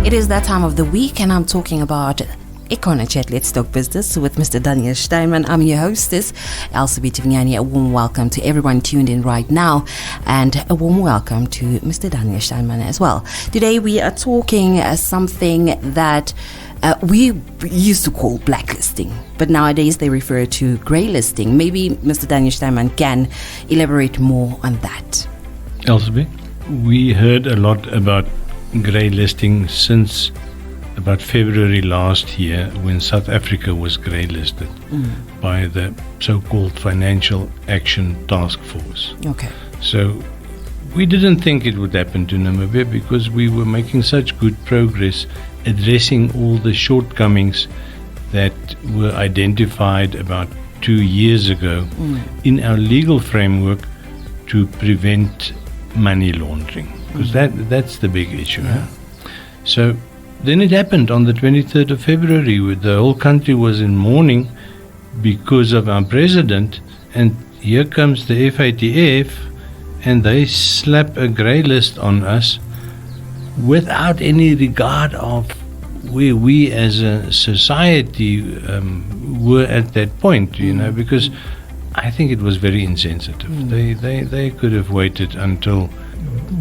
It is that time of the week, and I'm talking about Econo Chat, Let's Talk Business with Mr. Daniel Steinman. I'm your hostess, Elsie Tivnyani. A warm welcome to everyone tuned in right now, and a warm welcome to Mr. Daniel Steinman as well. Today we are talking something that we used to call blacklisting, but nowadays they refer to grey listing. Maybe Mr. Daniel Steinman can elaborate more on that. Elsie, we heard a lot about grey listing since about February last year, when South Africa was grey listed by the so-called Financial Action Task Force. Okay. So we didn't think it would happen to Namibia because we were making such good progress addressing all the shortcomings that were identified about 2 years ago in our legal framework to prevent money laundering, because that's the big issue. Yeah. So then it happened on the 23rd of February, where the whole country was in mourning because of our president, and here comes the FATF and they slap a grey list on us without any regard of where we as a society were at that point, because I think it was very insensitive. They could have waited until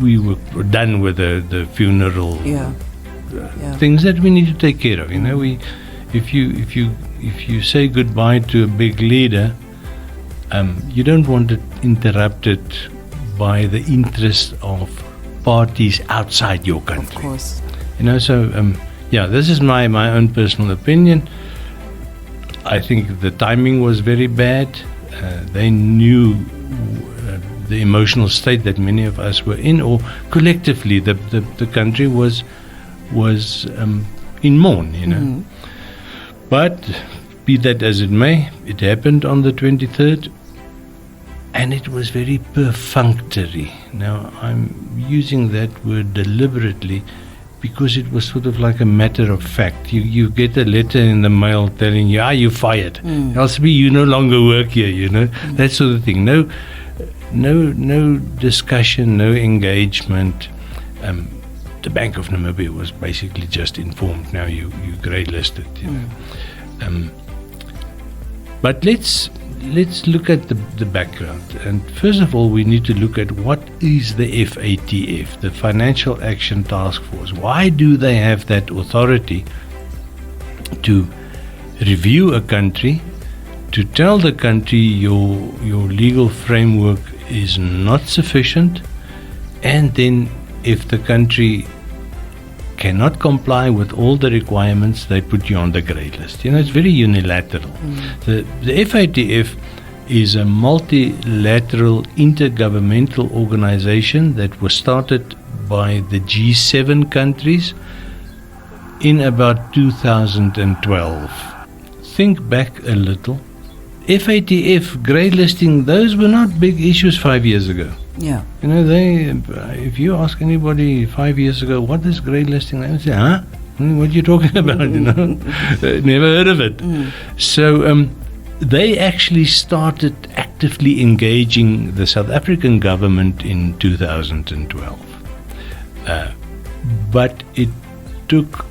we were done with the funeral things that we need to take care of. If you say goodbye to a big leader, you don't want it interrupted by the interest of parties outside your country. Of course. This is my own personal opinion. I think the timing was very bad. They knew the emotional state that many of us were in, or collectively the country was in mourn, But be that as it may, it happened on the 23rd, and it was very perfunctory. Now, I'm using that word deliberately because it was sort of like a matter of fact. You get a letter in the mail telling you, you're fired. Elsie, you no longer work here, that sort of thing. No discussion, no engagement. The Bank of Namibia was basically just informed, now you grey listed. But let's look at the background. And first of all, we need to look at what is the FATF, the Financial Action Task Force. Why do they have that authority to review a country, to tell the country your legal framework is not sufficient, and then if the country cannot comply with all the requirements, they put you on the grey list. It's very unilateral. The FATF is a multilateral intergovernmental organization that was started by the G7 countries in about 2012. Think back a little. FATF, grey listing, those were not big issues 5 years ago. Yeah. If you ask anybody 5 years ago, what is grey listing, they would say, what are you talking about, Never heard of it. So they actually started actively engaging the South African government in 2012. But it took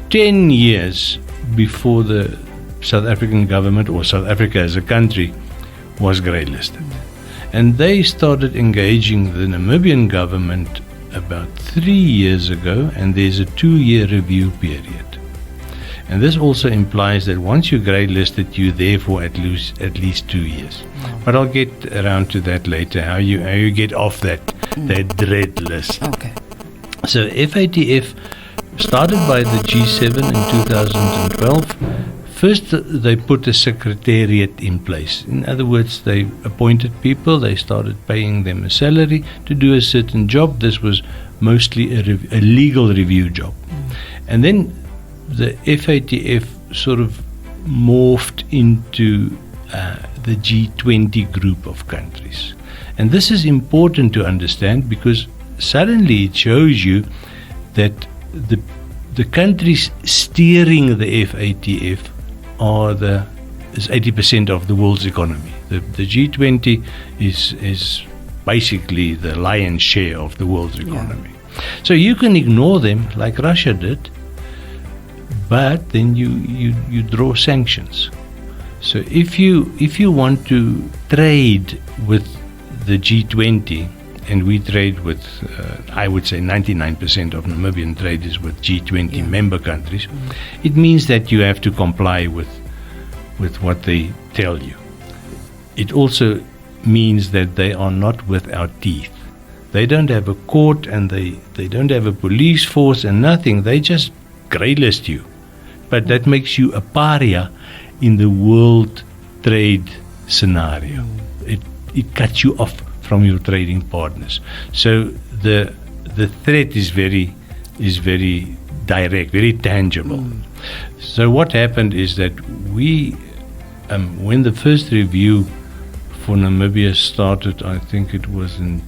10 years before the South African government, or South Africa as a country, was grey listed. And they started engaging the Namibian government about 3 years ago, and there's a 2-year review period. And this also implies that once you're grey listed, you're there for at least 2 years. But I'll get around to that later, how you get off that dread list. Okay. So FATF started by the G7 in 2012. First, they put a secretariat in place. In other words, they appointed people, they started paying them a salary to do a certain job. This was mostly a legal review job. And then the FATF sort of morphed into the G20 group of countries. And this is important to understand because suddenly it shows you that the countries steering the FATF is 80% of the world's economy. The G20 is basically the lion's share of the world's economy. So you can ignore them like Russia did, but then you draw sanctions. So if you want to trade with the G20, and we trade with, I would say 99% of Namibian trade is with G20 member countries, it means that you have to comply with what they tell you. It also means that they are not without teeth. They don't have a court, and they don't have a police force and nothing. They just greylist you. But that makes you a pariah in the world trade scenario. It cuts you off from your trading partners. So the threat is very direct, very tangible. So what happened is that we, when the first review for Namibia started, I think it was in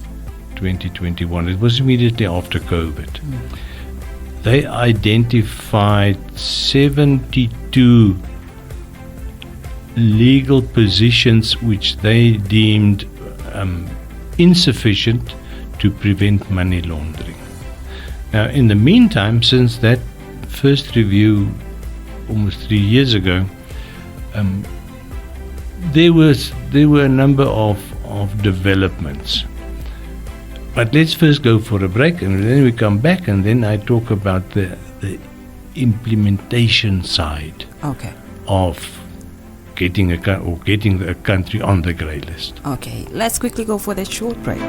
2021. It was immediately after COVID. They identified 72 legal positions which they deemed insufficient to prevent money laundering. Now, in the meantime, since that first review almost 3 years ago, there were a number of developments. But let's first go for a break, and then we come back, and then I talk about the implementation side of getting a country on the grey list. Okay, let's quickly go for that short break.